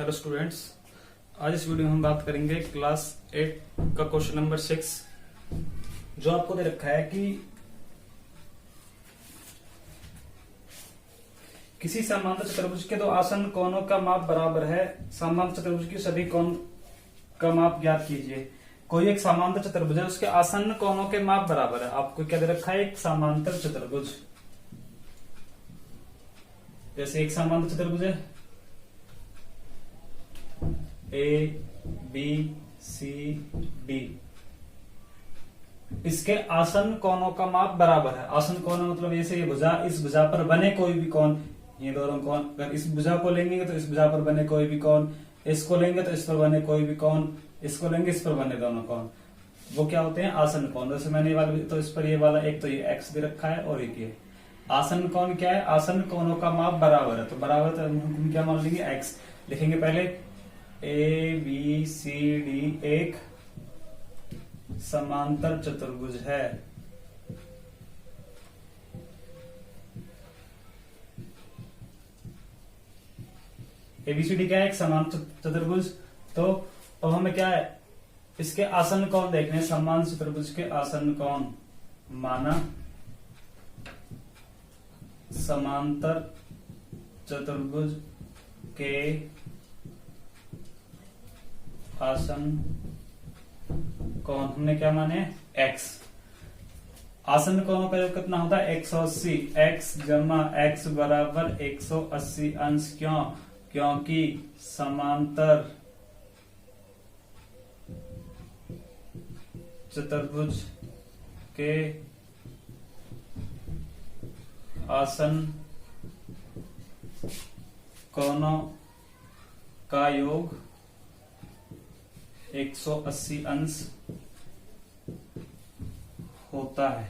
Hello students, आज इस video में हम बात करेंगे क्लास 8 का क्वेश्चन नंबर 6 जो आपको दे रखा है कि किसी समांतर चतुर्भुज के दो आसन्न कोणों का माप बराबर है। समांतर चतुर्भुज की सभी कोण का माप ज्ञात कीजिए। कोई एक समांतर चतुर्भुज है, उसके आसन्न कोणों के माप बराबर है। आपको क्या दे रखा है? एक समांतर चतुर्भुज। जैसे एक समांतर चतुर्भुज है ए बी सी डी, इसके आसन्न कोणों का माप बराबर है। आसन्न कोण मतलब जैसे ये भुजा, इस भुजा पर बने कोई भी कोण, ये दोनों कोण, अगर इस भुजा को लेंगे तो इस भुजा पर बने कोई भी कोण, इसको लेंगे तो इस पर बने कोई भी कोण, इसको लेंगे इस पर बने दोनों कोण, वो क्या होते हैं? आसन्न कोण। जैसे मैंने ये वाला तो इस पर ये वाला एक तो ये एक्स दे रखा है और एक ये आसन्न कोण क्या है? आसन्न कोणों का माप बराबर है। तो बराबर तो हम क्या मान लेंगे? एक्स लिखेंगे। पहले ए बी सी डी एक समांतर चतुर्भुज है। एबीसीडी क्या है? एक समांतर चतुर्भुज। तो अब हमें क्या है? इसके आसन्न कोण देखने हैं। समांतर चतुर्भुज के आसन्न कोण माना समांतर चतुर्भुज के आसन्न कोण हमने क्या माने? एक्स। आसन्न कोणों का योग कितना होता है? 180। एक्स जमा एक्स बराबर 180 अंश। क्यों? क्योंकि समांतर चतुर्भुज के आसन्न कोणों का योग 180 अंश होता है।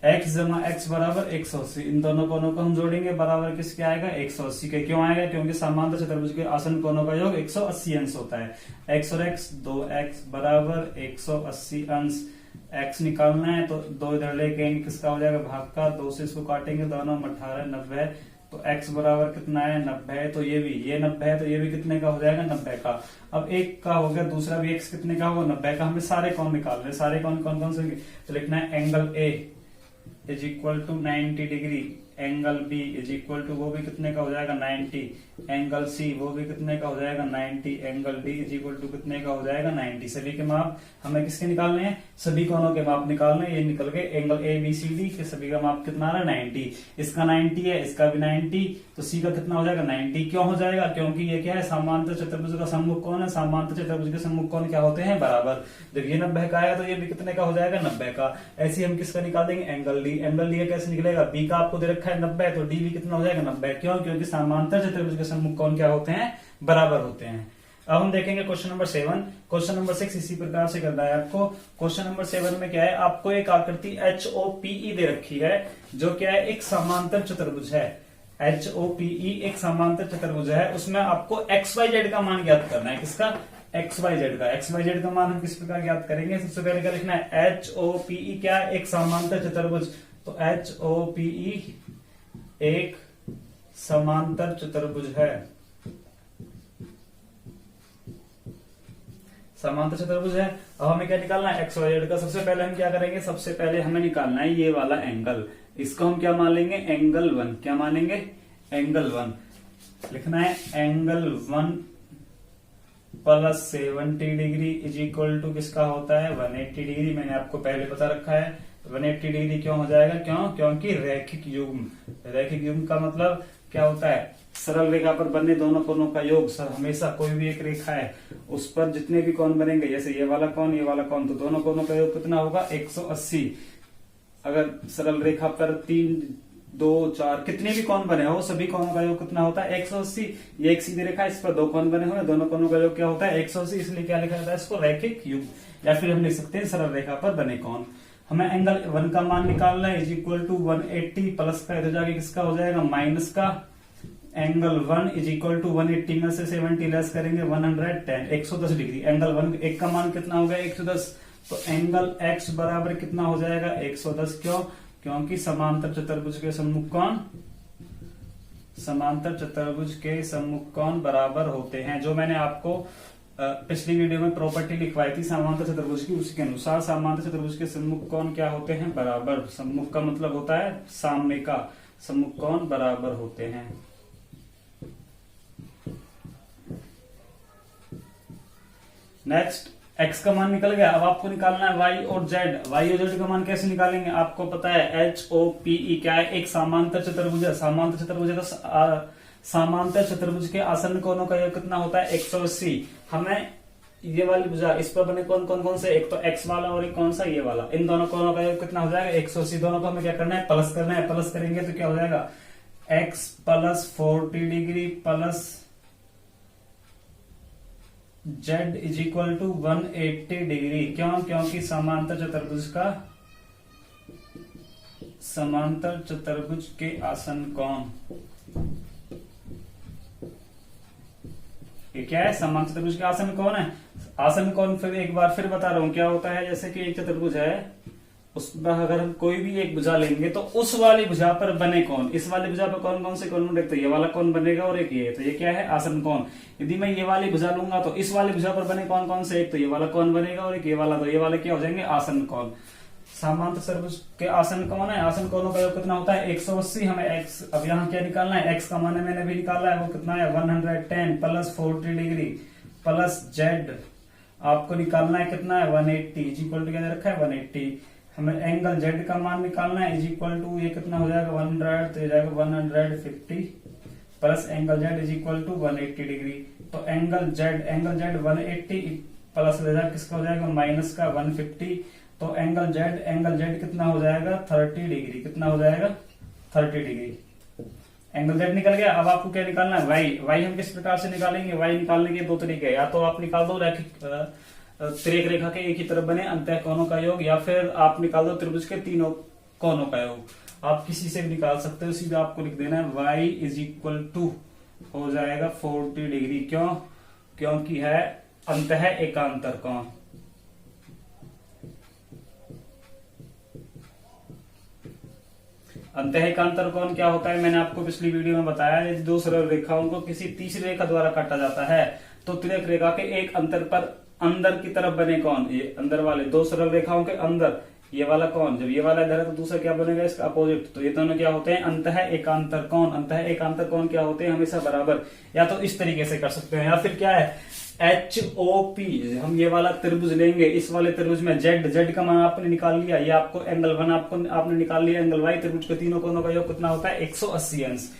x जमा x बराबर 180। इन दोनों कोणों को हम जोड़ेंगे, बराबर किसके आएगा? 180 के। क्यों आएगा? क्योंकि समांतर चतुर्भुज के आसन्न कोणों का योग 180 अंश होता है। x और x 2x बराबर 180 अंश। x निकालना है तो 2 इधर लेके आएंगे, किसका हो जाएगा? भाग का। 2 से इसको काटेंगे, दोनों 18 90। तो x बराबर कितना है? 90। तो ये भी, ये 90 है, तो ये भी कितने का हो जाएगा? 90 का। अब एक का हो गया, दूसरा भी x कितने का होगा? 90 का। हमें सारे कोण निकालने। सारे कोण कौन कौन से? तो लिखना है angle A is equal to 90 degree, angle B is equal to वो भी कितने का हो जाएगा? 90, एंगल C वो भी कितने का हो जाएगा? 90, angle D is equal to कितने का हो जाएगा? 90। सभी के माप हमें किसके निकालने हैं? सभी कोणों के माप निकालने। ये निकल गए एंगल ABCD के सभी का माप कितना आ रहा है? 90। इसका 90 है, इसका भी 90, तो C का कितना हो जाएगा? 90। क्यों हो जाएगा? क्योंकि ये क्या है? समांतर चतुर्भुज का सम्मुख कोण है। समांतर चतुर्भुज के सम्मुख कोण क्या होते हैं? बराबर। जब ये 90 का आया तो ये भी कितने का हो जाएगा? 90 का। ऐसे हम किसका निकाल देंगे? Angle D। एंगल D कैसे निकलेगा? B का आपको दे रखा है 90, तो D भी कितना हो जाएगा? 90। क्यों? क्योंकि समांतर चतुर्भुज के सम्मुख कोण क्या होते हैं? बराबर होते हैं। अब हम देखेंगे क्वेश्चन नंबर 7। क्वेश्चन नंबर 6 इसी प्रकार से करना है आपको। क्वेश्चन नंबर 7 में क्या है? आपको एक आकृति HOPE दे रखी है, जो क्या है? एक समांतर चतुर्भुज है। HOPE एक समांतर चतुर्भुज है। उसमें आपको XYZ का मान ज्ञात करना है। किसका? XYZ का। XYZ का मान हम किस प्रकार ज्ञात करेंगे? सबसे पहले क्या लिखना है? HOPE क्या है? एक समांतर चतुर्भुज। तो HOPE एक समांतर चतुर्भुज है। समांतर चतुर्भुज है। अब हमें क्या निकालना है? XYZ का। सबसे पहले हम क्या करेंगे? सबसे पहले हमें निकालना है ये वाला एंगल। इसको हम क्या मान लेंगे? एंगल 1। क्या मानेंगे? एंगल 1। लिखना है angle 1 plus 70 degree is equal to किसका होता है? 180 डिग्री। मैंने आपको पहले बता रखा है 180 डिग्री क्यों हो जाएगा? क्यों? क्योंकि रैखिक युग्म। रैखिक युग्म का मतलब क्या होता है? सरल रेखा पर बने दोनों कोणों का योग। सर हमेशा कोई भी एक रेखा है, उस पर जितने भी कोण बनेंगे, जैसे ये वाला कोण, ये वाला कोण, तो दोनों कोणों का योग कितना होगा? 180। अगर सरल रेखा पर 3 2 4 कितने भी कोण बने हो, सभी कोणों का योग कितना होता है? 180। ये एक सीधी रेखा, इस पर 2 कोण बने हुए, दोनों कोणों का योग क्या होता है? 180। इसलिए क्या लिखा जाता है इसको? रैखिक युग्म। या फिर हम लिख सकते हैं सरल रेखा पर बने कोण। हमें एंगल 1 का मान निकालना है, इज इक्वल टू 180 प्लस का इधर जाके किसका हो जाएगा? माइनस का। एंगल 1 इज इक्वल टू 180 में से 70 लेस करेंगे 110, 110 डिग्री। एंगल 1 एक का मान कितना हो गया? 110। तो एंगल x बराबर कितना हो जाएगा? 110। क्यों? क्योंकि समांतर चतुर्भुज के सम्मुख कोण समांतर चतुर्भुज के सम्मुख कोण बराबर होते हैं। जो मैंने आपको पिछली वीडियो में प्रॉपर्टी लिखवाई थी समांतर चतुर्भुज की, उसके अनुसार समांतर चतुर्भुज के सम्मुख कोण क्या होते हैं? बराबर। सम्मुख का मतलब होता है सामने का, सम्मुख कोण बराबर होते हैं। नेक्स्ट, x का मान निकल गया। अब आपको निकालना है y और z। y और z का मान कैसे निकालेंगे? आपको पता है HOPE क्या है? एक समांतर चतुर्भुज है। समांतर चतुर्भुज का समांतर चतुर्भुज के आसन्न कोणों का योग कितना होता है? 180। हमें ये वाली भुजा, इस पर बने कौन कौन कौन से? एक तो x वाला और एक कौन सा? ये वाला। इन दोनों कोणों का योग कितना हो जाएगा? 180। दोनों को हमें क्या करना है? प्लस करना है। प्लस करेंगे तो क्या हो जाएगा? x plus 40 degree plus z is equal to 180 degree. क्यों? क्योंकि समांतर चतुर्भुज के आसन्न कोण, ये क्या है? समांतर चतुर्भुज के आसन्न कोण है। आसन्न कोण फिर एक बार फिर बता रहा हूं क्या होता है। जैसे कि एक चतुर्भुज है, उसमें अगर हम कोई भी एक भुजा लेंगे तो उस वाली भुजा पर बने कोण, इस वाली भुजा पर कौन कौन से कोण देखते हैं? ये वाला कोण बनेगा और एक ये, तो ये क्या है? आसन्न कोण। यदि मैं ये वाली भुजा लूंगा तो इस वाली भुजा पर बने कौन कौन से? एक तो ये वाला कोण बनेगा और एक ये वाला, तो ये वाले क्या हो जाएंगे? आसन्न कोण। समांतर चतुर्भुज के आसन्न कोण है। आसन्न कोणों का योग कितना होता है? 180। हमें x, अब यहाँ क्या निकालना है? x का मान मैंने भी निकाला है, वो कितना है? 110 प्लस 40 डिग्री प्लस z आपको निकालना है कितना है? 180 इज इक्वल टू क्या दे रखा है? 180। हमें एंगल z का मान निकालना है, इज इक्वल टू ये कितना हो जाएगा? 100, तो ये जाएगा 150 plus angle z is equal to 180 degree. तो एंगल z 180 प्लस किसका हो जाएगा? माइनस का 150। तो एंगल z कितना हो जाएगा? 30 डिग्री। कितना हो जाएगा? 30 डिग्री। एंगल z निकल गया। अब आपको क्या निकालना है? y हम किस प्रकार से निकालेंगे? y निकालने के दो तरीके, या तो आप निकाल दो तिर्यक रेखा के एक ही तरफ बने अंतः कोणों का योग, या फिर आप निकाल दो त्रिभुज के तीनों कोणों का योग। आप किसी से भी निकाल सकते हो। सीधा आपको लिख देना है y इज इक्वल टू हो जाएगा 40 डिग्री। क्यों? क्योंकि है अंतः एकांतर कोण। अंतः एकांतर कोण क्या होता है? मैंने आपको पिछली वीडियो में बताया, यदि दो सरल रेखाओं को किसी तीसरी रेखा द्वारा काटा जाता है तो तिर्यक रेखा के एक अंतर पर अंदर की तरफ बने कोण, ये अंदर वाले दो सरल रेखाओं के अंदर ये वाला कोण, जब ये वाला इधर है तो दूसरा क्या बनेगा? इसका अपोजिट। तो ये दोनों क्या होते हैं? अंतः एकांतर कोण। अंतः एकांतर कोण क्या होते हैं? हमेशा बराबर। या तो इस तरीके से कर सकते हैं, या फिर क्या है? HOP। हम ये वाला त्रिभुज लेंगे, इस वाले त्रिभुज में z का मान आपने निकाल लिया, ये आपको एंगल 1 आपने निकाल लिया। एंगल y, त्रिभुज के तीनों कोणों का योग कितना होता है? 180 अंश।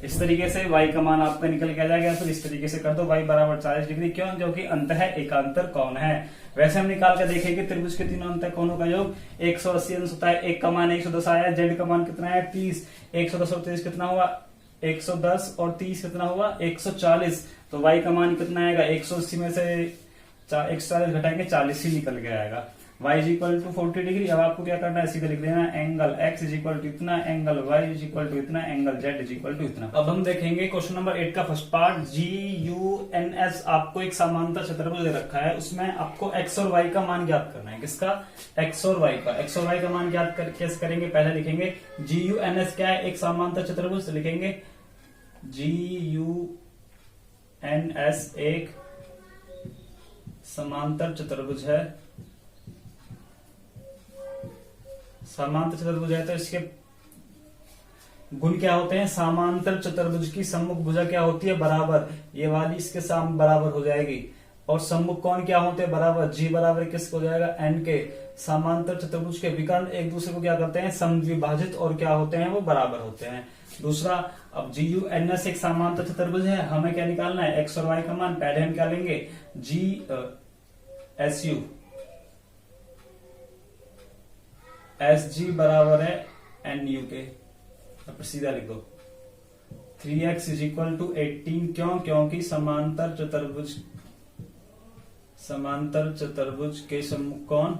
इस तरीके से y का मान आपका निकल के आ जाएगा। फिर इस तरीके से कर दो, y बराबर 40 डिग्री। क्यों? क्योंकि अंतः एकांतर कोण है। वैसे हम निकाल के देखेंगे त्रिभुज के तीनों अंतः कोणों का योग 180 अंश होता है। एक का मान 110 आया, z का मान कितना है? 30। 110 और 30 कितना हुआ? 110 और 30 कितना हुआ? 140। तो y का मान कितना आएगा? 180 में से 140 घटाएंगे 40 ही निकल के आएगा। y is equal to 40 degree. अब आपको क्या करना है? सीधे लिख देना angle x is equal to इतना, angle y is equal to इतना, angle z is equal to इतना। अब हम देखेंगे क्वेश्चन नंबर 8 का फर्स्ट पार्ट। GUNS आपको एक समांतर चतुर्भुज दे रखा है, उसमें आपको x और y का मान ज्ञात करना है। किसका? x और y का। x और y का मान ज्ञात कैसे करेंगे? पहले लिखेंगे GUNS क्या है? एक समांतर चतुर्भुज। लिखेंगे GUNS एक समांतर चतुर्भुज है। समांतर चतुर्भुज है तो इसके गुण क्या होते हैं? समांतर चतुर्भुज की सम्मुख भुजा क्या होती है? बराबर। ये वाली इसके सामने बराबर हो जाएगी। और सम्मुख कोण क्या होते हैं? बराबर। G बराबर किसको हो जाएगा? N के। समांतर चतुर्भुज के विकर्ण एक दूसरे को क्या करते हैं? समद्विभाजित, और क्या होते हैं? वो बराबर होते हैं। दूसरा, अब GUNS एक समांतर चतुर्भुज है, हमें क्या निकालना है? x और y का मान। पहले हम क्या लेंगे? SG बराबर है NU के। अब सीधा लिख दो 3x इज इक्वल टू 18। क्यों? क्योंकि समांतर चतुर्भुज के सम्मुख कोण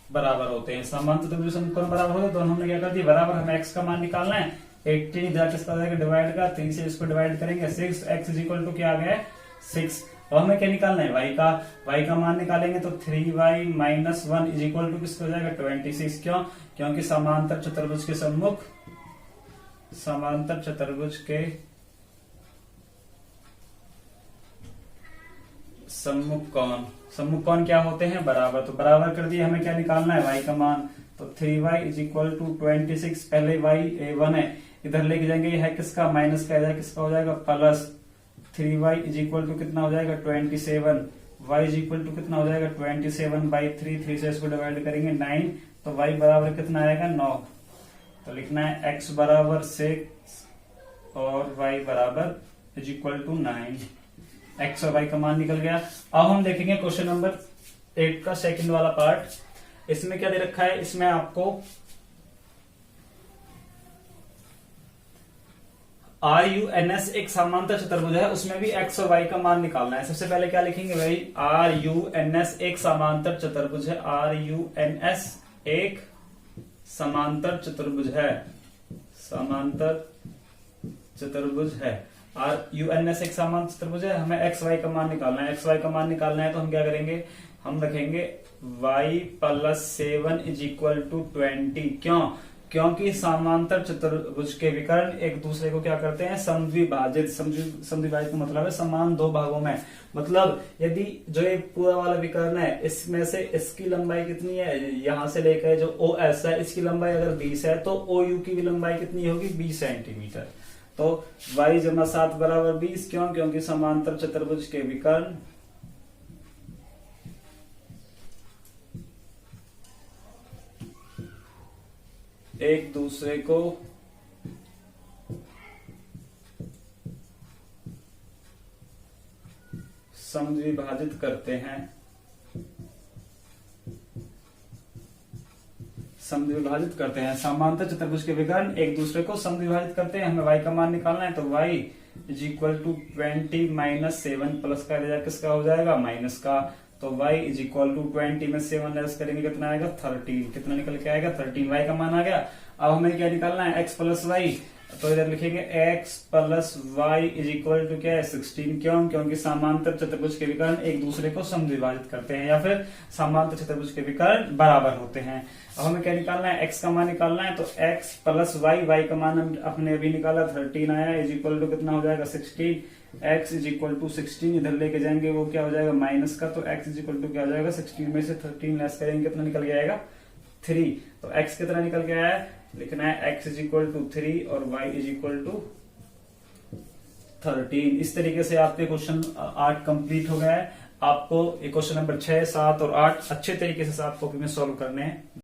बराबर होते हैं। समांतर चतुर्भुज सम्मुख कोण बराबर होते हैं, तो हमने क्या कर दिया? बराबर। हमें x का मान निकालना है। 18 इधर किसका हो जाएगा? डिवाइड का 3 से इसको डिवाइड करेंगे 6। x इज इक्वल टू क्या आ गया? 6। अब हमें क्या निकालना है, y का मान निकालेंगे तो 3y minus 1 is equal to किसको हो जाएगा 26। क्यों? क्योंकि समांतर चतुर्भुज के सम्मुख सम्मुख कौन क्या होते हैं, बराबर। तो बराबर कर दिए, हमें क्या निकालना है, y का मान। तो 3y इज इक्वल टू 26, पहले y 1 है, इधर लेके जाएंगे, ये है किसका, माइनस का, किसका हो जाएगा, plus 3y is equal to कितना हो जाएगा 27, y इज इक्वल टू कितना हो जाएगा 27/3, 3 से इसको डिवाइड करेंगे 9, तो y बराबर कितना आएगा 9। तो लिखना है x बराबर 6 और y बराबर इज इक्वल टू 9। x और y का मान निकल गया। अब हम देखेंगे क्वेश्चन नंबर 8 का सेकंड वाला पार्ट। इसमें क्या दे रखा है, इसमें आपको RUNS एक समांतर चतुर्भुज है, उसमें भी x और y का मान निकालना है। सबसे पहले क्या लिखेंगे भाई, RUNS एक समांतर चतुर्भुज है, RUNS एक समांतर चतुर्भुज है, RUNS एक समांतर चतुर्भुज है। हमें x y का मान निकालना है, x y का मान निकालना है तो हम क्या करेंगे, हम रखेंगे y plus 7 is equal to 20। क्यों? क्योंकि समांतर चतुर्भुज के विकर्ण एक दूसरे को क्या करते हैं, समद्विभाजित। समद्विभाजित का मतलब है समान दो भागों में। मतलब यदि जो ये पूरा वाला विकर्ण है, इसमें से इसकी लंबाई कितनी है, यहां से लेकर जो OS है, इसकी लंबाई अगर 20 है तो OU की भी लंबाई कितनी होगी, 20 सेंटीमीटर। तो y जमा 7 बराबर 20। क्यों? क्योंकि समांतर चतुर्भुज के विकर्ण एक दूसरे को समद्विभाजित करते हैं, समांतर चतुर्भुज के विकर्ण एक दूसरे को समद्विभाजित करते हैं। हमें y का मान निकालना है, तो y is equal to 20 minus 7 plus का रिजल्ट किसका हो जाएगा, माइनस का। तो y इज इक्वल टू 20 में 7 लेस करेंगे कितना आएगा, 13। कितना निकल के आएगा, 13। y का मान आ गया। अब हमें क्या निकालना है, x प्लस y। तो इधर लिखेंगे x plus y is equal to क्या है, 16। क्यों? क्योंकि समांतर चतुर्भुज के विकर्ण एक दूसरे को समद्विभाजित करते हैं, या फिर समांतर चतुर्भुज के विकर्ण बराबर होते हैं। अब हमें क्या निकालना है, x का मान निकालना है। तो x प्लस y का मान हमने अभी निकाला 13 आया, इज इक्वल टू कितना हो जाएगा 16। x इज इक्वल टू 16 इधर लेके जाएंगे, वो क्या हो जाएगा माइनस का। तो x इज इक्वल टू क्या हो जाएगा, 16 में से 13 लेस करेंगे कितना निकल के आएगा, 3। तो x कितना निकल के आया है, लिखना है x इज इक्वल टू 3 और y इज इक्वल टू 13। इस तरीके से आपके क्वेश्चन 8 कंप्लीट हो गया है। आपको क्वेश्चन नंबर 6, 7 और 8 अच्छे तरीके से आपको सॉल्व करने हैं।